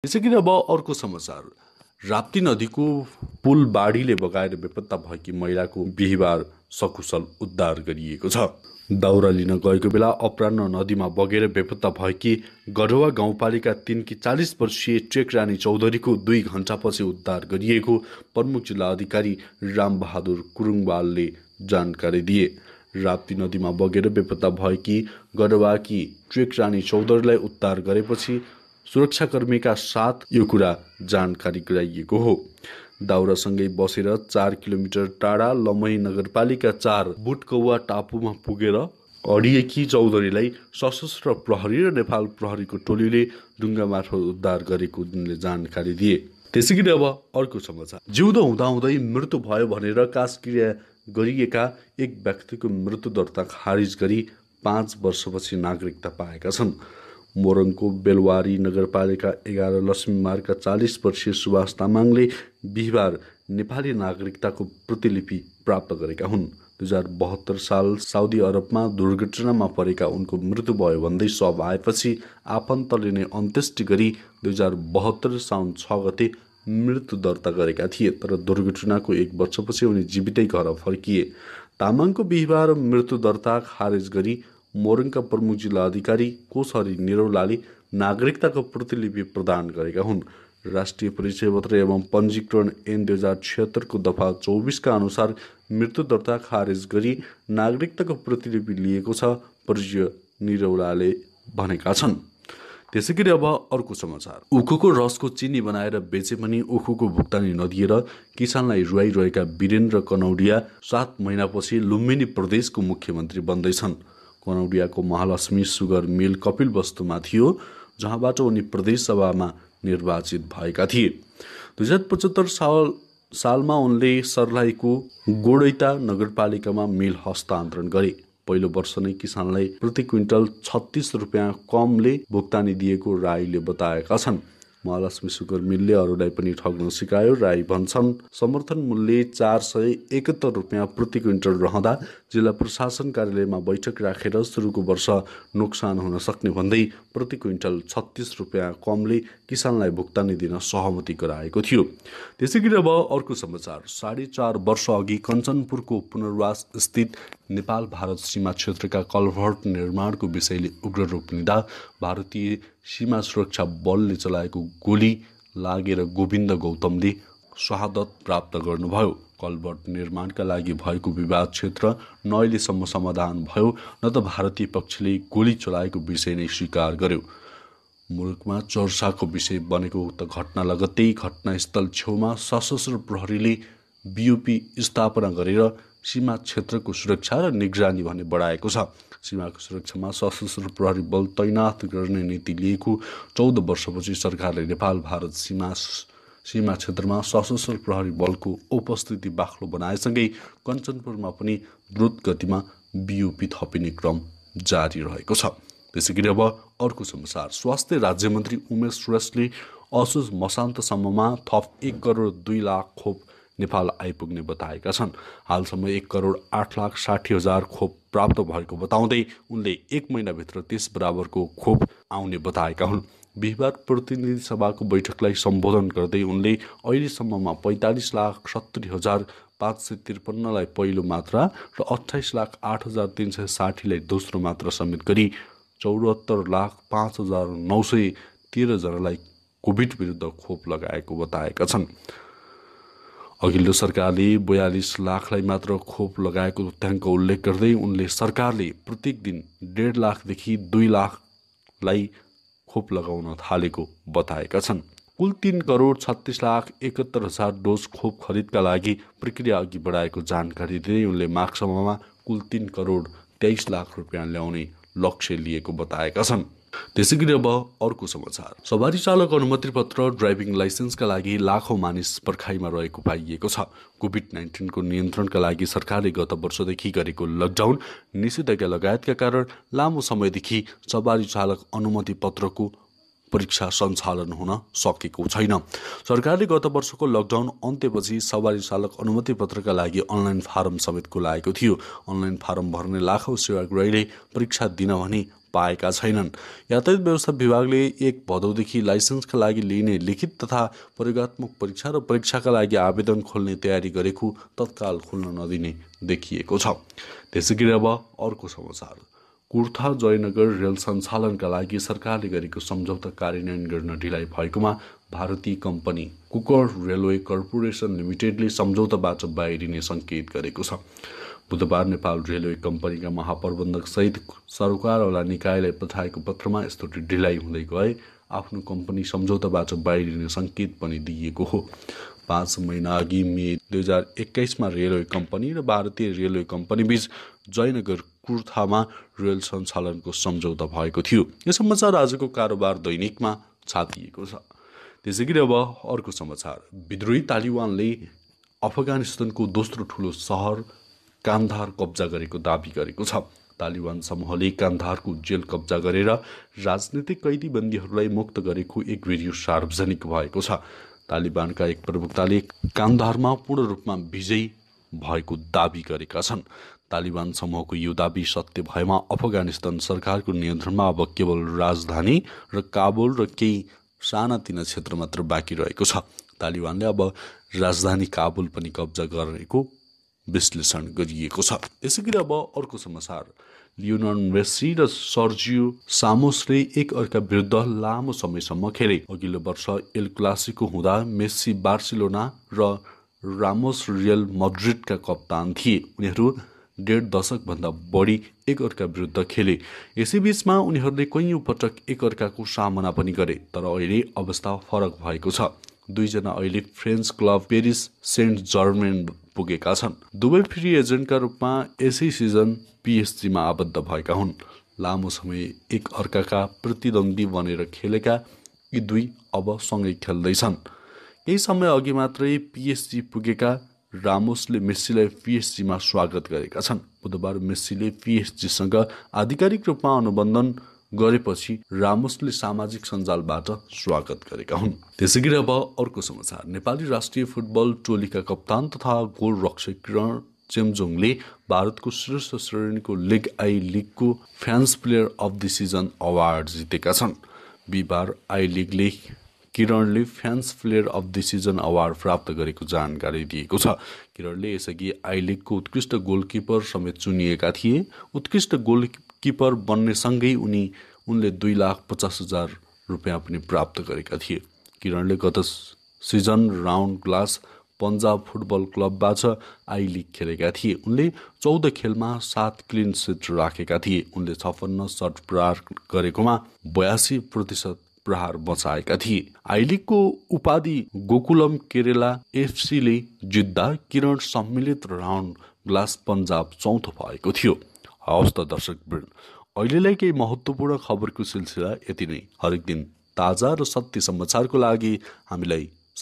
त्यसैगरी अब अर्को समाचार। राप्ती नदीको पुल बाढीले बगाएर बेपत्ता भएकी महिलाको बिहिबार सकुशल उद्धार गरिएको छ। दाउरा लिन गएको बेला अपराह्न नदीमा बगेर बेपत्ता भएकी गढवा गाउँपालिका 3 की 40 वर्षीय टेकरानी चौधरीको 2 घण्टापछि उद्धार गरिएको प्रमुख जिल्ला अधिकारी रामबहादुर कुरुङवालले जानकारी दिए। राप्ती नदीमा बगेर बेपत्ता भएकी गढवाकी टेकरानी चौधरीलाई उद्धार गरेपछि सुरक्षाकर्मीका साथ यो कुरा जानकारी गराइएको हो। दाउरासँगै बसेर 4 किलोमिटर टाढा लमही नगरपालिका 4 बुटकौवा टापुमा पुगेर अडिएकी चौधरीलाई सशस्त्र प्रहरी र नेपाल प्रहरीको टोलीले डुङ्गा मार्फत उद्धार गरेको उनले जानकारी दिए। त्यसैगरी अब अर्को समाचार। जिउँदो हुँदाहुँदै मृत्यु भयो भनेर काजक्रिया गरिएका एक व्यक्तिको मृत्यु दर्ता खारिज गरी 5 वर्षपछि नागरिकता पाएका छन्। मोरङको बेलवारी नगरपालिका 11 लक्ष्मी मार्गका 40 वर्षीय सुभाष तामाङले बिहिबार नेपाली नागरिकताको प्रतिलिपि प्राप्त गरेका हुन्। 2072 साल साउदी अरबमा दुर्घटनामा परेका उनको मृत्यु भयो भन्दै शव आएपछि आफन्तले नै अन्त्येष्टि गरी 2072 साउन 6 गते मृत्यु दर्ता गरेका थिए। तर दुर्घटनाको 1 वर्षपछि उनी जीवितै घर फर्किए। तामाङको बिहिबार मृत्यु दर्ता खारेज गरी मोरङका प्रमुख जिल्ला अधिकारी कोशहरी निरौलाले नागरिकताको प्रतिलिपि प्रदान गरेका हुन्। राष्ट्रिय परिचय पत्र एवं पञ्जीकरण ऐन 2076 को दफा 24 का अनुसार मृत्यु दर्ता खारेज गरी नागरिकताको प्रतिलिपि लिएको छ, परिचय निरौलाले भनेका छन्। त्यसैगरी अब अर्को समाचार। उखुको रसको चिनी बनाएर बेचे पनि उखुको भुक्तानी नदिएर किसानलाई रुवाइरहेका वीरेन्द्र कनौडिया 7 महिनापछि लुम्बिनी प्रदेशको मुख्यमन्त्री बन्दैछन्। कनौडियाको महालक्ष्मी सुगर मिल कपिलवस्तुमा थियो, जहाँबाट उनी प्रदेश सभामा निर्वाचित भएका थिए। 2075 सालमा उनले सर्लाहीको गोडैता नगरपालिकामा मिल हस्तान्तरण गरे। पहिलो वर्ष नै किसानलाई प्रति क्विन्टल 36 रुपियाँ कमले भुक्तानी दिएको राईले बताएका छन्। महालक्ष्मी सुगर मिलले अरूलाई पनि ठग्न सिकायो। राई भन्छन् समर्थन मूल्य 471 रुपियाँ प्रति क्विन्टल रहँदा जिल्ला प्रशासन कार्यालयमा बैठक राखेर सुरुको वर्ष नोक्सान हुन सक्ने भन्दै प्रति क्विन्टल 36 रुपियाँ कमले किसानलाई भुक्तानी दिन सहमति गराएको थियो। त्यसैगरी अब अर्को समाचार। 4.5 वर्ष अघि कञ्चनपुरको पुनर्वास स्थित नेपाल भारत सीमा क्षेत्रका कलभर्ट निर्माणको विषयले उग्र रूप लिँदा भारतीय सीमा सुरक्षा बलले चलाएको गोली लागेर गोविन्द गौतमले शहादत प्राप्त गर्नुभयो। कलभर्ट निर्माणका लागि भएको विवाद क्षेत्र न अहिलेसम्म समाधान भयो न त भारतीय पक्षले गोली चलाएको विषय नै स्वीकार गर्यो। मुलुकमा चर्चाको विषय बनेको उक्त घटना लगत्तै घटनास्थल छेउमा सशस्त्र प्रहरीले बीओपी स्थापना गरेर सीमा क्षेत्रको सुरक्षा र निगरानी भने बढाएको छ। सीमाको सुरक्षामा सशस्त्र प्रहरी बल तैनात गर्ने नीति लिएको 14 वर्षपछि सरकारले नेपाल भारत सीमा क्षेत्रमा सशस्त्र प्रहरी बलको उपस्थिति बाक्लो बनाएसँगै कञ्चनपुरमा पनि द्रुत गतिमा बीओपी थपिने क्रम जारी रहेको छ। त्यसैगरी अब अर्को समाचार। स्वास्थ्य राज्यमन्त्री उमेश श्रेष्ठले असोज मसान्तसम्ममा थप 1 करोड 2 लाख खोप नेपाल आइपुग्ने बताएका छन्। हालसम्म 1 करोड 8 लाख 60 हजार खोप प्राप्त भएको बताउँदै उनले 1 महिनाभित्र त्यस बराबरको खोप आउने बताएका हुन्। बिहिबार प्रतिनिधि सभाको बैठकलाई सम्बोधन गर्दै उनले अहिलेसम्ममा 45 लाख 70 हजार 553 लाई पहिलो मात्रा र 28 लाख 8 हजार 360 लाई दोस्रो मात्रा समेत गरी 74 लाख 5 हजार 913 जनालाई कोभिड विरुद्ध खोप लगाएको बताएका छन्। अघिल्लो सरकारले 42 लाखलाई मात्र खोप लगाएको तथ्याङ्क उल्लेख गर्दै उनले सरकारले प्रत्येक दिन 1.5 लाखदेखि 2 लाखलाई खोप लगाउन थालेको बताएका छन्। कुल 3 करोड 36 लाख 71 हजार डोज खोप खरिदका लागि प्रक्रिया अघि बढाएको जानकारी दिँदै उनले मार्चसम्ममा कुल 3 करोड 23 लाख रुपियाँ ल्याउने लक्ष्य लिएको बताएका छन्। त्यसैगरी अब अर्को समाचार। सवारी चालक अनुमति पत्र ड्राइभिङ लाइसेन्सका लागि लाखौं मानिस पर्खाइमा रहेको पाइएको छ। कोभिड-19 को नियन्त्रणका लागि सरकारले गत वर्षदेखि गरेको लकडाउन, निषेधाज्ञा लगायतका कारण लामो समयदेखि सवारी चालक अनुमति पत्रको परीक्षा सञ्चालन हुन सकेको छैन। सरकारले गत वर्षको लकडाउन अन्त्यपछि सवारी चालक अनुमति पत्रका लागि अनलाइन फारम समेत खुलाएको थियो। अनलाइन फारम भर्ने लाखौं सेवाग्राहीले परीक्षा दिन भने पाएका छैनन्। यातायात व्यवस्था विभागले 1 भदौदेखि लाइसेन्सका लागि लिइने लिखित तथा प्रयोगात्मक परीक्षा र परीक्षाका लागि आवेदन खोल्ने तयारी गरेको तत्काल खोल्न नदिने देखिएको छ। त्यसैगरी अब अर्को समाचार। कुर्था जयनगर रेल सञ्चालनका लागि सरकारले गरेको सम्झौता कार्यान्वयन गर्न ढिलाइ भएकोमा भारतीय कम्पनी कुकर रेलवे कर्पोरेसन लिमिटेडले सम्झौताबाट बाहिरिने सङ्केत गरेको छ। बुधबार नेपाल रेलवे कम्पनीका महाप्रबन्धक सहित सरकारवाला निकायलाई पठाएको पत्रमा यस्तो ढिलाइ हुँदै गए आफ्नो कम्पनी सम्झौताबाट बाहिरिने सङ्केत पनि दिइएको हो। 5 महिना अघि मे 2021मा रेलवे कम्पनी र भारतीय रेलवे कम्पनी बीच जयनगर कुर्थामा रेल सञ्चालनको सम्झौता भएको थियो। यो समाचार आजको कारोबार दैनिकमा छापिएको छ। त्यसैगरी अब अर्को समाचार। विद्रोही तालिबानले अफगानिस्तानको दोस्रो ठुलो सहर कान्दाहार कब्जा गरेको दाबी गरेको छ। तालिबान समूहले कान्दाहारको जेल कब्जा गरेर राजनीतिक कैदीबन्दीहरूलाई मुक्त गरेको एक भिडियो सार्वजनिक भएको छ। तालिबानका एक प्रवक्ताले कान्दाहारमा पूर्ण रूपमा विजयी भएको दाबी गरेका छन्। तालिबान समूहको यो दाबी सत्य भएमा अफगानिस्तान सरकारको नियन्त्रणमा अब केवल राजधानी र काबुल र केही सानातिना क्षेत्र मात्र बाँकी रहेको छ। तालिबानले अब राजधानी काबुल पनि कब्जा गरेको विश्लेषण गरिएको छ। यसैगरी अब अर्को समाचार। लियोनल मेस्सी र सर्जियो सामोसले एक अर्का विरुद्ध लामो समयसम्म खेले। अघिल्लो वर्ष एल क्लासिको हुँदा मेस्सी बार्सिलोना र रामोस रियल मड्रिडका कप्तान थिए। उनीहरू 1.5 दशकभन्दा बढी एक अर्का विरुद्ध खेले। यसैबीचमा उनीहरूले कैयौँ पटक एक अर्काको सामना पनि गरे। तर अहिले अवस्था फरक भएको छ। दुईजना अहिले French club Paris Saint Germain पुगेका छन्। दुवै फ्री एजेन्टका रूपमा यसै सिजन पिएसजीमा आबद्ध भएका हुन्। लामो समय एक अर्काका प्रतिद्वन्दी बनेर खेलेका यी दुई अब सँगै खेल्दैछन्। केही समय अघि मात्रै पिएसजी पुगेका रामोसले मेस्सीलाई पिएसजीमा स्वागत गरेका छन्। बुधबार मेस्सीले पिएसजीसँग आधिकारिक रूपमा अनुबन्धन गरेपछि रामोसले सामाजिक सञ्जालबाट स्वागत गरेका हुन्। त्यसैगरी अब अर्को समाचार। नेपाली राष्ट्रिय फुटबल टोलीका कप्तान तथा गोलरक्षक किरण चेम्जोङले भारतको शीर्ष श्रेणीको लिग आई लिगको fans player of the season award जितेका छन्। बिहिबार आई लिगले किरणले fans player of the season award प्राप्त गरेको जानकारी दिएको छ। किरणले यसअघि आई लिगको उत्कृष्ट गोलकिपर समेत चुनिएका थिए। उत्कृष्ट गोलकिपर बन्नेसँगै उनले 2,50,000 रुपियाँ पनि प्राप्त गरेका थिए। किरणले गत season round glass Punjab football क्लबबाट आई लिग खेलेका थिए। उनले 14 खेलमा 7 क्लिन सिट राखेका थिए। उनले 56 सट प्रहार गरेकोमा 82% प्रहार बचाएका थिए। आई लिगको उपाधि गोकुलम केरेला एफसीले जित्दा किरण सम्मिलित राउन्ड ग्लास पन्जाब चौथो भएको थियो। हवस् त दर्शकवृन्द, अहिलेलाई केही महत्त्वपूर्ण खबरको सिलसिला यति नै। हरेक दिन ताजा र सत्य समाचारको लागि हामीलाई